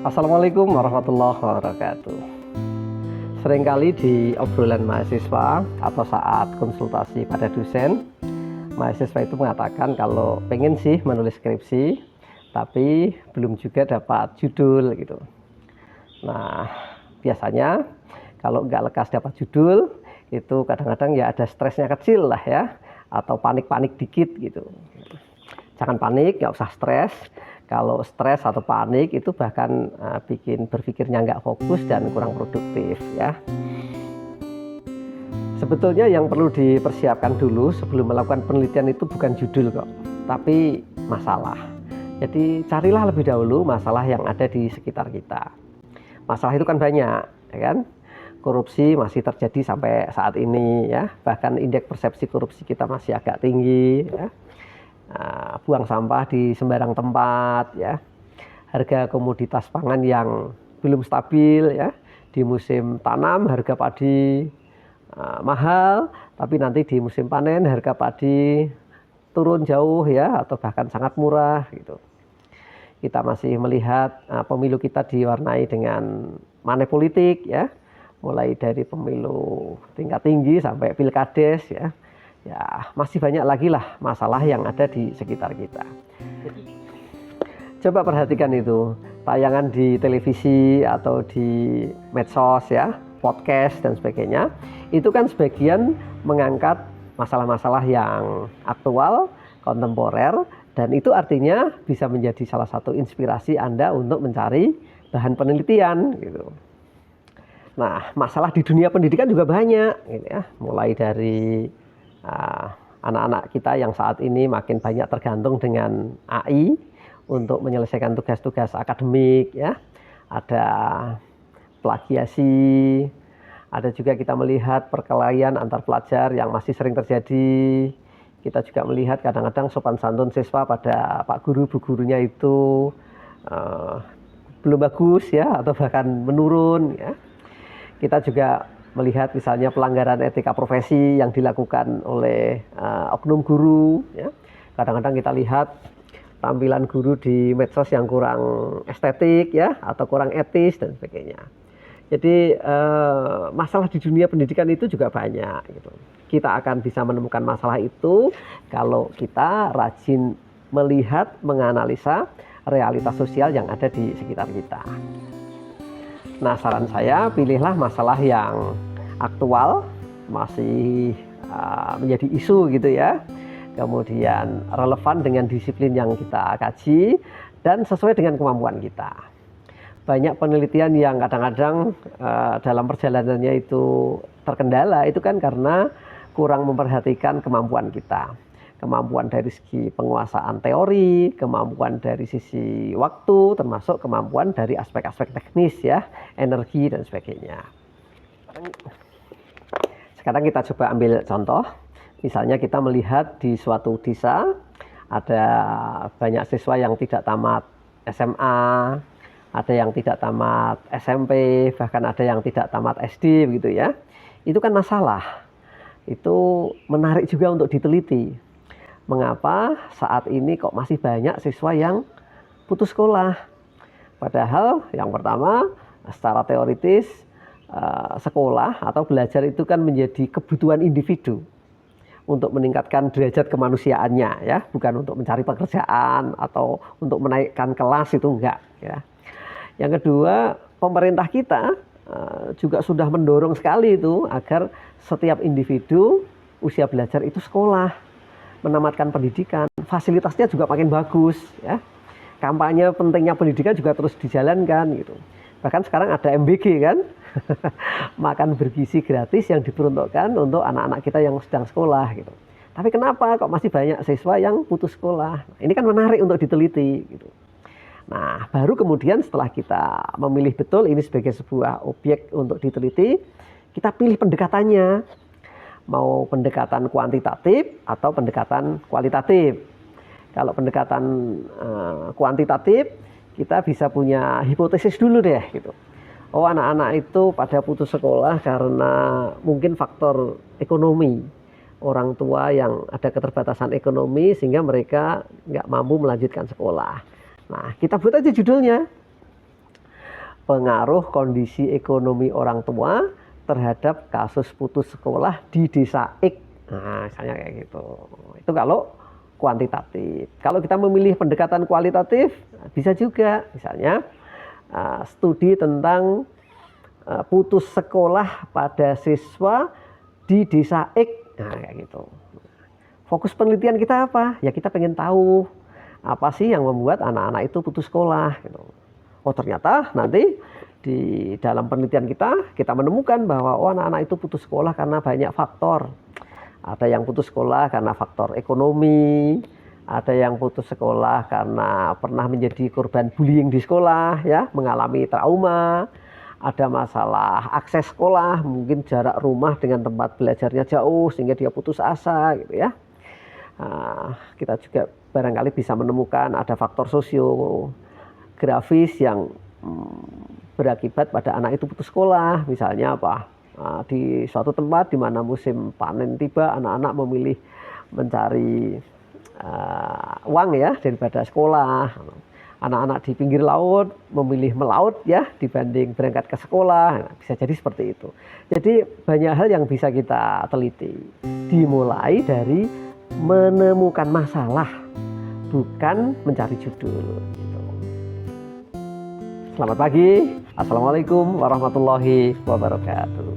Assalamualaikum warahmatullahi wabarakatuh. Seringkali di obrolan mahasiswa atau saat konsultasi pada dosen, mahasiswa itu mengatakan kalau pengen sih menulis skripsi, tapi belum juga dapat judul gitu. Nah, biasanya kalau nggak lekas dapat judul, itu kadang-kadang ya ada stresnya kecil lah ya, atau panik-panik dikit gitu. Jangan panik, nggak usah stres. Kalau stres atau panik itu bahkan bikin berpikirnya nggak fokus dan kurang produktif ya. Sebetulnya yang perlu dipersiapkan dulu sebelum melakukan penelitian itu bukan judul kok, tapi masalah. Jadi carilah lebih dahulu masalah yang ada di sekitar kita. Masalah itu kan banyak, ya kan? Korupsi masih terjadi sampai saat ini ya, bahkan indeks persepsi korupsi kita masih agak tinggi ya. Buang sampah di sembarang tempat ya, harga komoditas pangan yang belum stabil ya, di musim tanam harga padi mahal, tapi nanti di musim panen harga padi turun jauh ya, atau bahkan sangat murah gitu. Kita masih melihat pemilu kita diwarnai dengan money politik ya, mulai dari pemilu tingkat tinggi sampai pilkades ya. Ya, masih banyak lagi lah masalah yang ada di sekitar kita. Coba perhatikan itu, tayangan di televisi atau di medsos ya, podcast dan sebagainya. Itu kan sebagian mengangkat masalah-masalah yang aktual, kontemporer, dan itu artinya bisa menjadi salah satu inspirasi Anda untuk mencari bahan penelitian gitu. Nah, masalah di dunia pendidikan juga banyak gitu ya, mulai dari anak-anak kita yang saat ini makin banyak tergantung dengan AI untuk menyelesaikan tugas-tugas akademik ya. Ada plagiasi, ada juga kita melihat perkelahian antar pelajar yang masih sering terjadi. Kita juga melihat kadang-kadang sopan santun siswa pada pak guru, bu gurunya itu belum bagus ya, atau bahkan menurun ya. Kita juga melihat misalnya pelanggaran etika profesi yang dilakukan oleh oknum guru ya. Kadang-kadang kita lihat tampilan guru di medsos yang kurang estetik ya, atau kurang etis dan sebagainya. Jadi masalah di dunia pendidikan itu juga banyak gitu. Kita akan bisa menemukan masalah itu kalau kita rajin melihat, menganalisa realitas sosial yang ada di sekitar kita. Nah, saran saya pilihlah masalah yang aktual, masih menjadi isu gitu ya, kemudian relevan dengan disiplin yang kita kaji dan sesuai dengan kemampuan kita. Banyak penelitian yang kadang-kadang dalam perjalanannya itu terkendala, itu kan karena kurang memperhatikan kemampuan kita. Kemampuan dari segi penguasaan teori, kemampuan dari sisi waktu, termasuk kemampuan dari aspek-aspek teknis ya, energi dan sebagainya. Sekarang kita coba ambil contoh. Misalnya kita melihat di suatu desa ada banyak siswa yang tidak tamat SMA, ada yang tidak tamat SMP, bahkan ada yang tidak tamat SD begitu ya. Itu kan masalah. Itu menarik juga untuk diteliti. Mengapa saat ini kok masih banyak siswa yang putus sekolah? Padahal yang pertama, secara teoritis sekolah atau belajar itu kan menjadi kebutuhan individu untuk meningkatkan derajat kemanusiaannya ya, bukan untuk mencari pekerjaan atau untuk menaikkan kelas, itu enggak ya. Yang kedua, pemerintah kita juga sudah mendorong sekali itu agar setiap individu usia belajar itu sekolah, menamatkan pendidikan. Fasilitasnya juga makin bagus ya. Kampanye pentingnya pendidikan juga terus dijalankan gitu. Bahkan sekarang ada MBG kan, makan bergizi gratis yang diperuntukkan untuk anak-anak kita yang sedang sekolah gitu. Tapi kenapa kok masih banyak siswa yang putus sekolah? Ini kan menarik untuk diteliti gitu. Nah, baru kemudian setelah kita memilih betul ini sebagai sebuah objek untuk diteliti, kita pilih pendekatannya. Mau pendekatan kuantitatif atau pendekatan kualitatif. Kalau pendekatan kuantitatif, kita bisa punya hipotesis dulu deh gitu. Oh, anak-anak itu pada putus sekolah karena mungkin faktor ekonomi. Orang tua yang ada keterbatasan ekonomi sehingga mereka nggak mampu melanjutkan sekolah. Nah, kita buat aja judulnya. pengaruh kondisi ekonomi orang tua terhadap kasus putus sekolah di desa X. Nah, misalnya kayak gitu. Itu kalau kuantitatif. Kalau kita memilih pendekatan kualitatif, bisa juga. Misalnya studi tentang putus sekolah pada siswa di desa X. Nah, kayak gitu. Fokus penelitian kita apa? Ya kita pengen tahu apa sih yang membuat anak-anak itu putus sekolah gitu. Oh ternyata nanti di dalam penelitian kita menemukan bahwa anak-anak itu putus sekolah karena banyak faktor. Ada yang putus sekolah karena faktor ekonomi, ada yang putus sekolah karena pernah menjadi korban bullying di sekolah, ya, mengalami trauma, ada masalah akses sekolah, mungkin jarak rumah dengan tempat belajarnya jauh sehingga dia putus asa, gitu ya. Kita juga barangkali bisa menemukan ada faktor sosiografis yang berakibat pada anak itu putus sekolah. Misalnya apa? Di suatu tempat di mana musim panen tiba, anak-anak memilih mencari uang ya daripada sekolah. Anak-anak di pinggir laut memilih melaut ya dibanding berangkat ke sekolah. Nah, bisa jadi seperti itu. Jadi banyak hal yang bisa kita teliti. Dimulai dari menemukan masalah, bukan mencari judul. Gitu. Selamat pagi. Assalamualaikum warahmatullahi wabarakatuh.